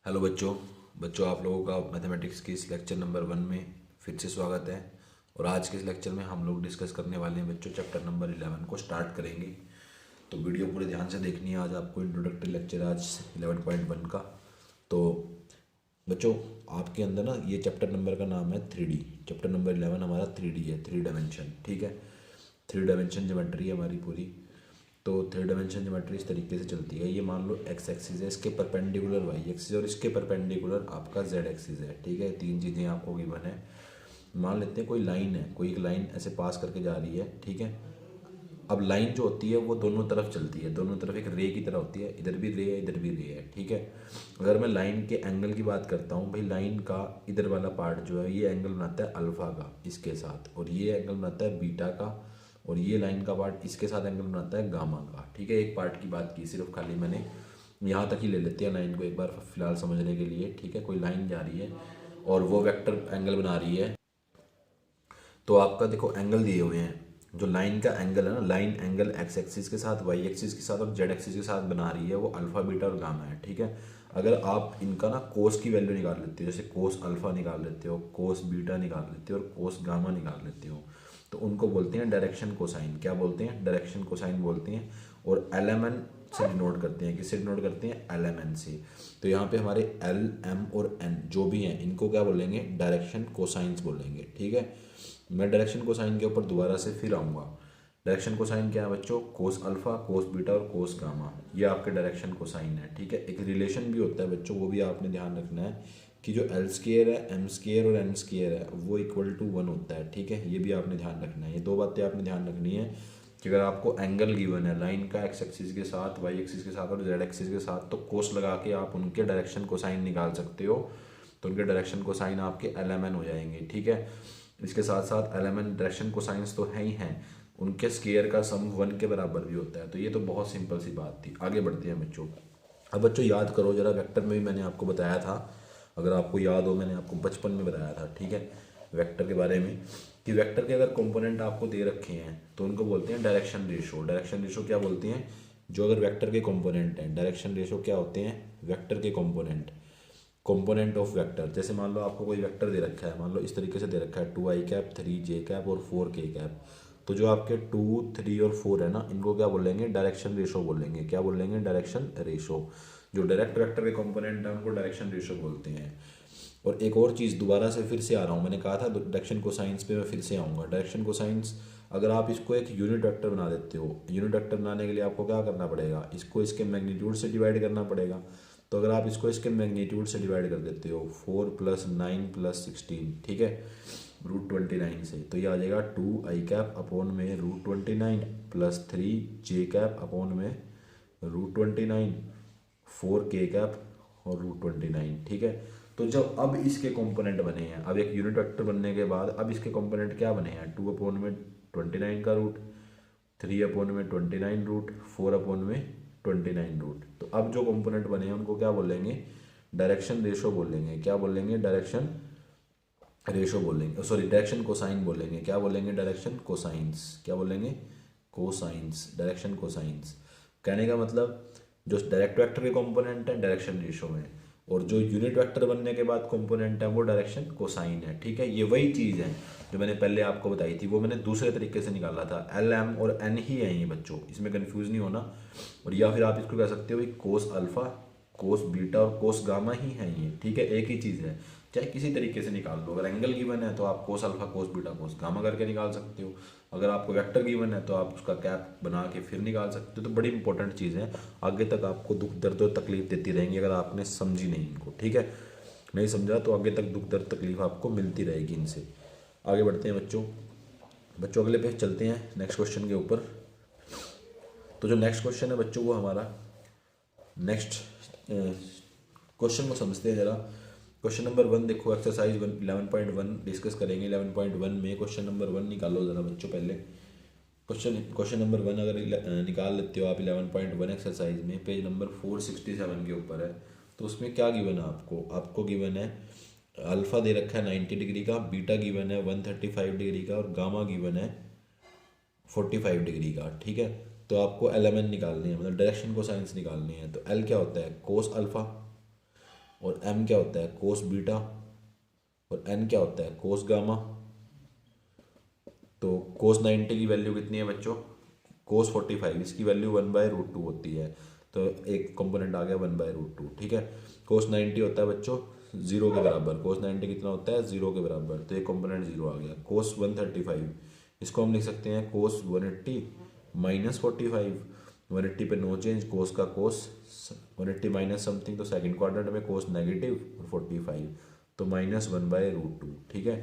Hello बच्चों बच्चों आप लोगों का मैथमेटिक्स की इस लेक्चर नंबर 1 में फिर से स्वागत है। और आज के इस लेक्चर में हम लोग डिस्कस करने वाले हैं बच्चों चैप्टर नंबर 11 को स्टार्ट करेंगे। तो वीडियो पूरे ध्यान से देखनी है। आज आपको इंट्रोडक्टरी लेक्चर आज 11.1 का। तो बच्चों आपके अंदर ना ये चैप्टर नंबर का नाम है 3D। चैप्टर नंबर 11 हमारा 3D है, 3 डायमेंशन। ठीक है, 3 डायमेंशन ज्योमेट्री है हमारी पूरी। तो 3 डायमेंशन ज्योमेट्री इस तरीके से चलती है। ये मान लो एक्स एक्सिस है, इसके परपेंडिकुलर वाई एक्सिस और इसके परपेंडिकुलर आपका जेड एक्सिस है। ठीक है, तीन चीज़ें आपको गिवन है। मान लेते हैं कोई लाइन है, कोई एक लाइन ऐसे पास करके जा रही है। ठीक है, अब लाइन जो होती है वो दोनों तरफ चलती है, दोनों तरफ एक रे की तरह होती है। इधर भी रे है, इधर भी रे है। ठीक है, अगर मैं लाइन के एंगल की बात करता हूँ भाई, लाइन का इधर वाला पार्ट जो है ये एंगल बनाता है अल्फा का इसके साथ, और ये एंगल बनाता है बीटा का, और ये लाइन का पार्ट इसके साथ एंगल बनाता है गामा का। ठीक है, एक पार्ट की बात की सिर्फ, खाली मैंने यहाँ तक ही ले लेते हैं लाइन को एक बार फिलहाल समझने के लिए। ठीक है, कोई लाइन जा रही है और वो वेक्टर एंगल बना रही है। तो आपका देखो एंगल दिए हुए हैं, जो लाइन का एंगल है ना, लाइन एंगल एक्स एक्सिस के साथ, वाई एक्सिस के साथ और जेड एक्सिस के साथ बना रही है, वो अल्फा बीटा और गामा है। ठीक है, अगर आप इनका ना कोस की वैल्यू निकाल लेते हो, जैसे कोस अल्फा निकाल लेते हो, कोस बीटा निकाल लेते हो और कोस गामा निकाल लेते हो, तो उनको बोलते हैं डायरेक्शन कोसाइन। क्या बोलते हैं? डायरेक्शन कोसाइन बोलते हैं। और एल एम एन से डिनोट करते हैं, किससे डिनोट करते हैं? एल एम एन से। तो यहाँ पे हमारे एल एम और एन जो भी हैं इनको क्या बोलेंगे? डायरेक्शन कोसाइंस बोलेंगे। ठीक है, मैं डायरेक्शन कोसाइन के ऊपर दोबारा से फिर आऊँगा। डायरेक्शन कोसाइन क्या है बच्चों? कोस अल्फा, कोस बीटा और कोस गामा, ये आपके डायरेक्शन कोसाइन है। ठीक है, एक रिलेशन भी होता है बच्चों, वो भी आपने ध्यान रखना है कि जो एल स्केयर है, एम स्केयर और एन स्केयर है वो इक्वल टू 1 होता है। ठीक है, ये भी आपने ध्यान रखना है। ये दो बातें आपने ध्यान रखनी है कि अगर आपको एंगल गिवन है लाइन का एक्स एक्सिस के साथ, वाई एक्सिस के साथ और जेड एक्सिस के साथ, तो कोस लगा के आप उनके डायरेक्शन कोसाइन निकाल सकते हो। तो उनके डायरेक्शन कोसाइन आपके एल एम एन हो जाएंगे। ठीक है, इसके साथ साथ L M N direction cosines तो है ही हैं, उनके स्केयर का सम 1 के बराबर भी होता है। तो ये तो बहुत सिंपल सी बात थी। आगे बढ़ते हैं बच्चों। अब बच्चों याद करो जरा, वेक्टर में भी मैंने आपको बताया था, अगर आपको याद हो मैंने आपको बचपन में बताया था। ठीक है, वेक्टर के बारे में कि वेक्टर के अगर कंपोनेंट आपको दे रखे हैं तो उनको बोलते हैं डायरेक्शन रेशो। डायरेक्शन रेशो क्या बोलते हैं? जो अगर वेक्टर के कंपोनेंट हैं, डायरेक्शन रेशो क्या होते हैं? वेक्टर के कंपोनेंट ऑफ वेक्टर। जैसे मान लो आपको कोई वेक्टर दे रखा है, मान लो इस तरीके से दे रखा है 2 आई कैप, 3 जे कैप और 4 के कैप। तो जो आपके 2, 3 और 4 है ना, इनको क्या बोलेंगे? डायरेक्शन रेशो बोलेंगे। क्या बोलेंगे? Direction ratio. जो डायरेक्ट वेक्टर के कंपोनेंट है उनको डायरेक्शन रेशो बोलते हैं। और एक और चीज़ दोबारा से फिर से आ रहा हूँ, मैंने कहा था डायरेक्शन कोसाइंस पे मैं फिर से आऊँगा। डायरेक्शन कोसाइंस अगर आप इसको एक यूनिट वेक्टर बना देते हो, यूनिट वेक्टर बनाने के लिए आपको क्या करना पड़ेगा? इसको इसके मैग्नीट्यूड से डिवाइड करना पड़ेगा। तो अगर आप इसको इसके मैग्नीट्यूड से डिवाइड कर देते हो, 4 + 9 + 16, ठीक है, √29 से, तो ये आ जाएगा 2 आई कैप अपॉन में √29 + 3 जे कैप अपॉन में √29, 4 के कैप और √29। ठीक है, तो जब अब इसके कंपोनेंट बने हैं, अब एक यूनिट वेक्टर बनने के बाद अब इसके कंपोनेंट क्या बने हैं? 2 अपॉन में 29 का रूट, 3 अपॉन में 29 रूट, 4 अपॉन में 29 रूट। तो अब जो कंपोनेंट बने हैं उनको क्या बोलेंगे? डायरेक्शन रेशो बोलेंगे। क्या बोलेंगे? डायरेक्शन रेशो बोलेंगे, सॉरी डायरेक्शन कोसाइन बोलेंगे। क्या बोलेंगे? Direction cosines. क्या बोलेंगे? Cosines, direction cosines. कहने का मतलब जो डायरेक्ट वेक्टर के कंपोनेंट है डायरेक्शन रेशो में, और जो यूनिट वेक्टर बनने के बाद कंपोनेंट है वो डायरेक्शन कोसाइन है। ठीक है, ये वही चीज़ है जो मैंने पहले आपको बताई थी, वो मैंने दूसरे तरीके से निकाला था। एल एम और एन ही है ये बच्चों, इसमें कंफ्यूज नहीं होना। और या फिर आप इसको कह सकते हो भाई कोस अल्फा, कोस बीटा और कोस गामा ही है ये। ठीक है, एक ही चीज़ है, चाहे किसी तरीके से निकाल लो। अगर एंगल गिवन है तो आप cos alpha, cos beta, cos gamma करके निकाल सकते हो। अगर आपको वेक्टर गिवन है तो आप उसका कैप बना के फिर निकाल सकते हो। तो बड़ी इंपॉर्टेंट चीज़ है, आगे तक आपको दुख दर्द और तकलीफ देती रहेंगी अगर आपने समझी नहीं इनको। ठीक है, नहीं समझा तो आगे तक दुख दर्द तकलीफ आपको मिलती रहेगी इनसे। आगे बढ़ते हैं बच्चों। बच्चों अगले पे चलते हैं नेक्स्ट क्वेश्चन के ऊपर। तो जो नेक्स्ट क्वेश्चन है बच्चों वो हमारा नेक्स्ट क्वेश्चन को समझते हैं जरा। क्वेश्चन नंबर 1 देखो, एक्सरसाइज 11.1 डिस्कस करेंगे। 11.1 में क्वेश्चन नंबर 1 निकालो ज़रा बच्चों पहले। क्वेश्चन नंबर 1 अगर निकाल लेते हो आप 11.1 एक्सरसाइज में, पेज नंबर 467 के ऊपर है। तो उसमें क्या गिवन है आपको? आपको गिवन है अल्फ़ा दे रखा है 90 डिग्री का, बीटा गिवन है 135 डिग्री का और गामा गिवन है 45 डिग्री का। ठीक है, तो आपको एल एम एन निकालनी है, मतलब डायरेक्शन को साइंस निकालनी है। तो एल क्या होता है? कोस अल्फ़ा, और m क्या होता है कोस बीटा, और n क्या होता है कोस गामा। तो कोस 90 की वैल्यू कितनी है बच्चों, कोस 45, इसकी वैल्यू 1/√2 होती है। तो एक कंपोनेंट आ गया 1/√2, ठीक है। कोस 90 होता है बच्चों 0 के बराबर, कोस 90 कितना होता है 0 के बराबर, तो एक कंपोनेंट 0 आ गया। कोस 135, इसको हम लिख सकते हैं कोस 180 माइनस 45, 180 पे नो चेंज, कोस का कोस 180 माइनस समथिंग, तो सेकंड क्वाड्रेंट में कोस नेगेटिव और 45, तो -1/√2, ठीक है।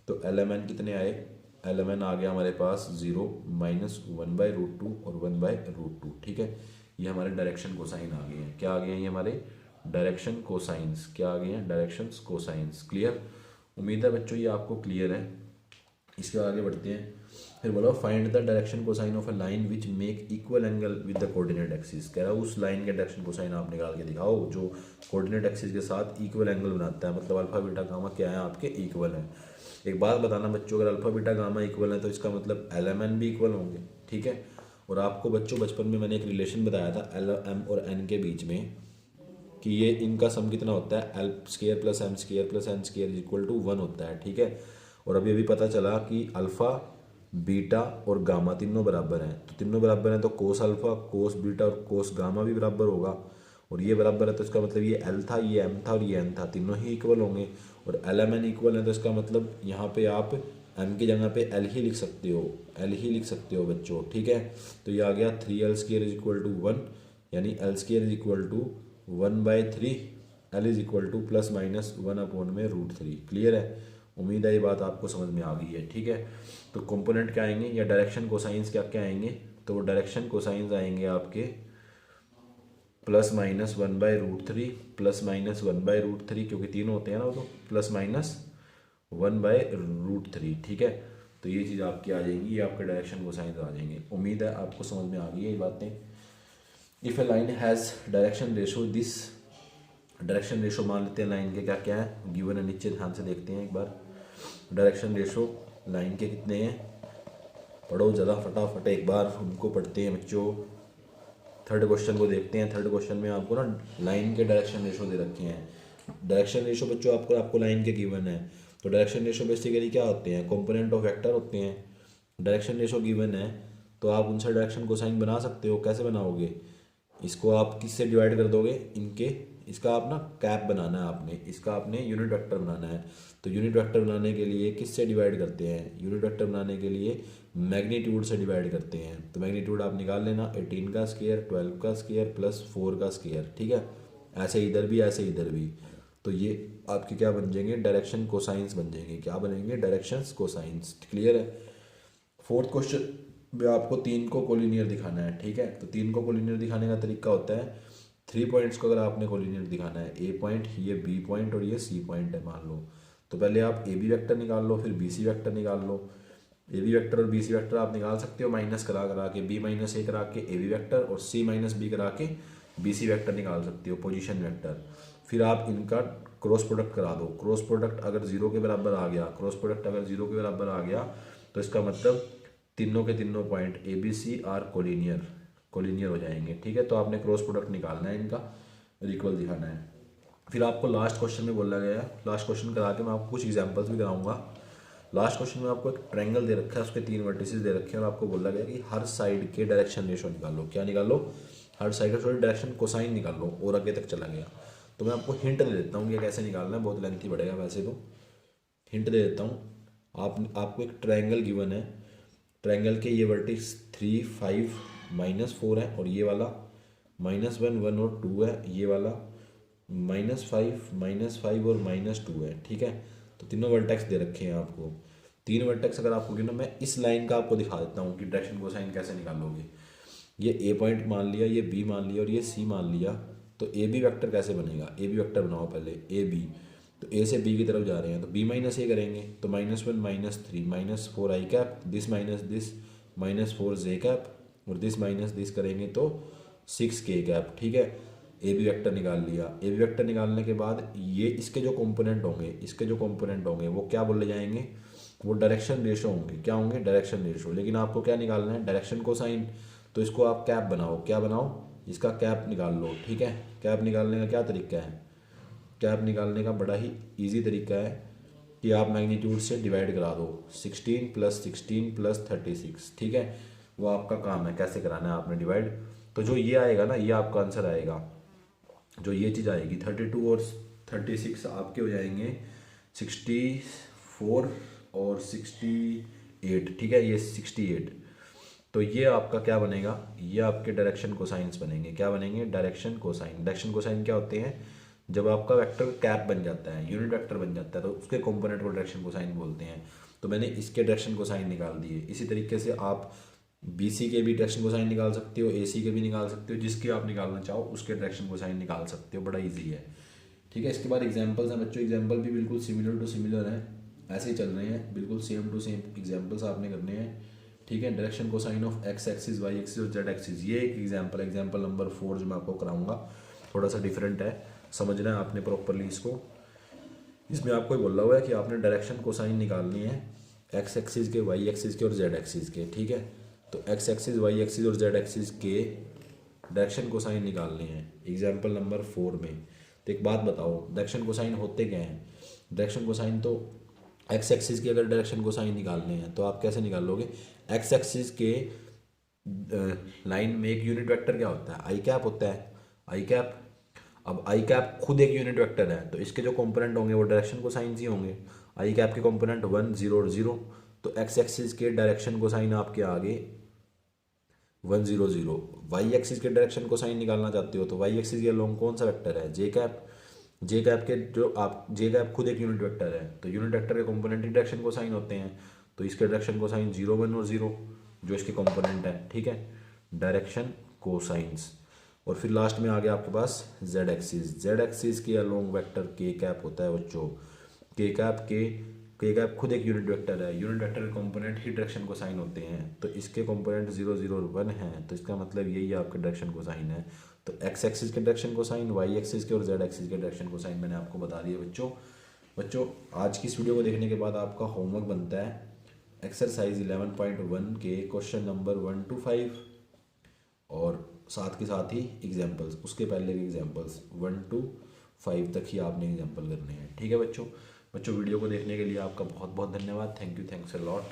तो LMN कितने आए, LMN आ गया हमारे पास 0 -1/√2 और 1/√2, ठीक है। ये हमारे डायरेक्शन कोसाइन आ गए हैं, क्या आ गए हैं ये हमारे डायरेक्शन कोसाइंस, क्या आ गए हैं डायरेक्शंस कोसाइंस। क्लियर, उम्मीद है बच्चों ये आपको क्लियर है। इसके आगे बढ़ते हैं, फिर बोला find the direction cosine of a line which make equal angle with the coordinate axis. कह रहा है उस लाइन के डायरेक्शन कोसाइन आप निकाल के दिखाओ जो कोऑर्डिनेट एक्सिस के साथ इक्वल एंगल बनाता है, मतलब अल्फा बीटा गामा क्या है आपके इक्वल है। एक बात बताना बच्चों, अगर अल्फा बीटा गामा इक्वल है तो इसका मतलब LMN भी इक्वल होंगे, ठीक है। और आपको बच्चों बचपन में मैंने एक रिलेशन बताया था LM और N के बीच में कि ये इनका सम कितना होता है L² + M² + N² = 1 होता है, ठीक है। और अभी अभी पता चला कि अल्फ़ा बीटा और गामा तीनों बराबर हैं, तो तीनों बराबर हैं तो कोस अल्फ़ा कोस बीटा और कोस गामा भी बराबर होगा। और ये बराबर है तो इसका मतलब ये L था, ये M था और ये N था, तीनों ही इक्वल होंगे। और LMN इक्वल है तो इसका मतलब यहाँ पे आप M की जगह पे L ही लिख सकते हो, L ही लिख सकते हो बच्चों, ठीक है। तो ये आ गया 3L² = 1, यानी L² = 1/3, L = ±1/√3। क्लियर है, उम्मीद है ये बात आपको समझ में आ गई है, ठीक है। तो कंपोनेंट क्या आएंगे या डायरेक्शन कोसाइंस क्या क्या आएंगे, तो डायरेक्शन कोसाइंस आएंगे आपके ±1/√3 ±1/√3, क्योंकि तीन होते हैं ना वो, तो +-1/√3, ठीक है। तो ये चीज़ आपकी आ जाएगी, ये आपके डायरेक्शन कोसाइंस आ जाएंगे। उम्मीद है आपको समझ में आ गई है ये बातें। If A line has direction ratio this, direction ratio मान लेते हैं लाइन के क्या क्या है गिवन है नीचे, ध्यान से देखते हैं एक बार। डायरेक्शन रेशो लाइन के कितने हैं, पढ़ो ज़रा फटाफट एक बार उनको पढ़ते हैं बच्चों। थर्ड क्वेश्चन को देखते हैं। थर्ड क्वेश्चन में आपको ना लाइन के डायरेक्शन रेशो दे रखे हैं। डायरेक्शन रेशो बच्चों आपको लाइन के गिवन है, तो डायरेक्शन रेशो बेसिकली क्या होते हैं, कंपोनेंट ऑफ वेक्टर होते हैं। डायरेक्शन रेशो गिवन है तो आप उनसे डायरेक्शन कोसाइन बना सकते हो। कैसे बनाओगे, इसको आप किससे डिवाइड कर दोगे, इनके, इसका आप ना कैप बनाना है आपने, इसका आपने यूनिट वेक्टर बनाना है। तो यूनिट वेक्टर बनाने के लिए किससे डिवाइड करते हैं, यूनिट वेक्टर बनाने के लिए मैग्नीट्यूड से डिवाइड करते हैं। तो मैग्नीट्यूड आप निकाल लेना 18 का स्क्वायर 12 का स्क्वायर +4 का स्क्वायर, ठीक है। ऐसे इधर भी ऐसे इधर भी, तो ये आपके क्या बन जाएंगे डायरेक्शन कोसाइंस बन जाएंगे, क्या बनेंगे डायरेक्शंस कोसाइंस। क्लियर है। फोर्थ क्वेश्चन में आपको 3 को कोलिनियर दिखाना है, ठीक है। तो 3 को कोलिनियर दिखाने का तरीका होता है 3 पॉइंट्स को अगर आपने कोलिनियर दिखाना है, A पॉइंट, ये B पॉइंट और ये C पॉइंट है मान लो, तो पहले आप AB वेक्टर निकाल लो, फिर BC वेक्टर निकाल लो। AB वेक्टर और BC वेक्टर आप निकाल सकते हो माइनस करा करा के, B - A करा के AB वेक्टर और C - B करा के BC वेक्टर निकाल सकते हो, पोजीशन वेक्टर। फिर आप इनका क्रॉस प्रोडक्ट करा दो, क्रॉस प्रोडक्ट अगर 0 के बराबर आ गया, क्रॉस प्रोडक्ट अगर 0 के बराबर आ गया तो इसका मतलब तीनों के तीनों पॉइंट ABC आर कोलिनियर हो जाएंगे, ठीक है। तो आपने क्रॉस प्रोडक्ट निकालना है, इनका इक्वल दिखाना है। फिर आपको लास्ट क्वेश्चन में बोला गया है, लास्ट क्वेश्चन करा के मैं आपको कुछ एग्जांपल्स भी कराऊंगा। लास्ट क्वेश्चन में आपको एक ट्रायंगल दे रखा है, उसके 3 वर्टिसेस दे रखे हैं और आपको बोला गया कि हर साइड के डायरेक्शन रेशो निकालो। क्या निकालो, हर साइड का डायरेक्शन कोसाइन निकालो, और आगे तक चला गया। तो मैं आपको हिंट दे देता हूँ कि कैसे निकालना है, बहुत लेंथी बढ़ेगा वैसे तो, हिंट दे देता हूँ। आपको एक ट्रायंगल गिवन है, ट्रायंगल के ये वर्टिक्स 3 5 -4 है, और ये वाला -1 1 और 2 है, ये वाला -5 -5 और -2 है, ठीक है। तो तीनों वर्टेक्स दे रखे हैं आपको। 3 वर्टेक्स अगर आपको गिना, मैं इस लाइन का आपको दिखा देता हूँ कि डायरेक्शन कोसाइन कैसे निकालोगे। ये A पॉइंट मान लिया, ये B मान लिया और ये C मान लिया, तो AB वेक्टर कैसे बनेगा, AB वेक्टर बनाओ पहले AB। तो A से B की तरफ जा रहे हैं तो B - A करेंगे, तो -1 -3 -4 i cap, this -4 j cap, और दिस करेंगे तो 6 k कैप, ठीक है। AB वेक्टर निकाल लिया। AB वेक्टर निकालने के बाद ये इसके जो कंपोनेंट होंगे वो क्या बोले जाएंगे, वो डायरेक्शन रेशो होंगे। क्या होंगे, डायरेक्शन रेशो। लेकिन आपको क्या निकालना है, डायरेक्शन कोसाइन। तो इसको आप कैप बनाओ, क्या बनाओ, इसका कैप निकाल लो, ठीक है। कैप निकालने का क्या तरीका है, कैप निकालने का बड़ा ही ईजी तरीका है कि आप मैग्नीट्यूड से डिवाइड करा दो, 16 + 16 + 36, ठीक है। वो आपका काम है कैसे कराना है आपने डिवाइड। तो जो ये आएगा ना, ये आपका आंसर आएगा। जो ये चीज़ आएगी 32 और 36 आपके हो जाएंगे 64 और 68, ठीक है, ये 68। तो ये आपका क्या बनेगा, ये आपके डायरेक्शन कोसाइंस बनेंगे। क्या बनेंगे, डायरेक्शन कोसाइन। डायरेक्शन कोसाइन क्या होते हैं, जब आपका वेक्टर कैप बन जाता है, यूनिट वेक्टर बन जाता है, तो उसके कंपोनेंट को डायरेक्शन कोसाइन बोलते हैं। तो मैंने इसके डायरेक्शन कोसाइन निकाल दिए। इसी तरीके से आप BC के भी डायरेक्शन कोसाइन निकाल सकते हो, AC के भी निकाल सकते हो, जिसके आप निकालना चाहो उसके डायरेक्शन कोसाइन निकाल सकते हो। बड़ा ईजी है, ठीक है। इसके बाद एग्जाम्पल्स हैं बच्चों। एग्जाम्पल भी बिल्कुल सिमिलर टू सिमिलर हैं, ऐसे ही चल रहे हैं, बिल्कुल सेम टू सेम एग्जाम्पल्स आपने करने हैं, ठीक है। Direction cosine of X axis, Y axis और Z एक्सिस, ये एक एग्जाम्पल, एग्जाम्पल नंबर 4 जो मैं आपको कराऊंगा, थोड़ा सा डिफरेंट है, समझना है आपने प्रॉपरली इसको। इसमें आपको बोला हुआ है कि आपने डायरेक्शन कोसाइन निकालनी है X एक्सिस के, Y एक्सिस के और Z एक्सिस के, ठीक है। तो X एक्सिस, Y एक्सिस और Z एक्सिस के डायरेक्शन कोसाइन निकालने हैं एग्जाम्पल नंबर 4 में। तो एक बात बताओ, डायरेक्शन कोसाइन होते क्या हैं। डायरेक्शन कोसाइन तो X एक्सिस के अगर डायरेक्शन कोसाइन निकालने हैं तो आप कैसे निकाल लोगे, X एक्सिस के लाइन में एक यूनिट वेक्टर क्या होता है, आई कैप होता है, आई कैप। अब आई कैप खुद एक यूनिट वेक्टर है, तो इसके जो कंपोनेंट होंगे वो डायरेक्शन कोसाइन ही होंगे। आई कैप के कंपोनेंट 1, 0 और 0। तो X एक्सिस के डायरेक्शन कोसाइन आपके आगे 1, 0, 0। वाई एक्सिस के डायरेक्शन को साइन निकालना चाहते हो तो वाई एक्सिस के अलोंग कौन सा वेक्टर है, जे कैप। जे कैप के जो आप, जे कैप खुद एक यूनिट वेक्टर है, तो यूनिट वेक्टर के कंपोनेंट ही डायरेक्शन को साइन होते हैं। तो इसके डायरेक्शन को साइन 0, 1 और 0 जो इसके कंपोनेंट है, ठीक है, डायरेक्शन कोसाइंस। और फिर लास्ट में आ गया आपके पास जेड एक्सिस। जेड एक्सिस के अलोंग वेक्टर के कैप होता है बच्चों। के कैप खुद एक यूनिट वेक्टर है, यूनिट वेक्टर के कंपोनेंट ही डायरेक्शन कोसाइन होते हैं। तो इसके कंपोनेंट 0, 0 और 1 हैं, तो इसका मतलब यही आपके डायरेक्शन कोसाइन है। तो एक्स एक्सिस के डायरेक्शन कोसाइन, वाई एक्सिस के और जेड एक्सिस के डायरेक्शन कोसाइन मैंने आपको बता दिया बच्चों आज की इस वीडियो को देखने के बाद आपका होमवर्क बनता है एक्सरसाइज 11.1 के क्वेश्चन नंबर 1 to 5 और साथ के साथ ही एग्जाम्पल्स, उसके पहले के एग्जाम्पल्स 1 to 5 तक ही आपने एग्जाम्पल करने हैं, ठीक है बच्चों। वीडियो को देखने के लिए आपका बहुत बहुत धन्यवाद। Thank you, thanks a lot.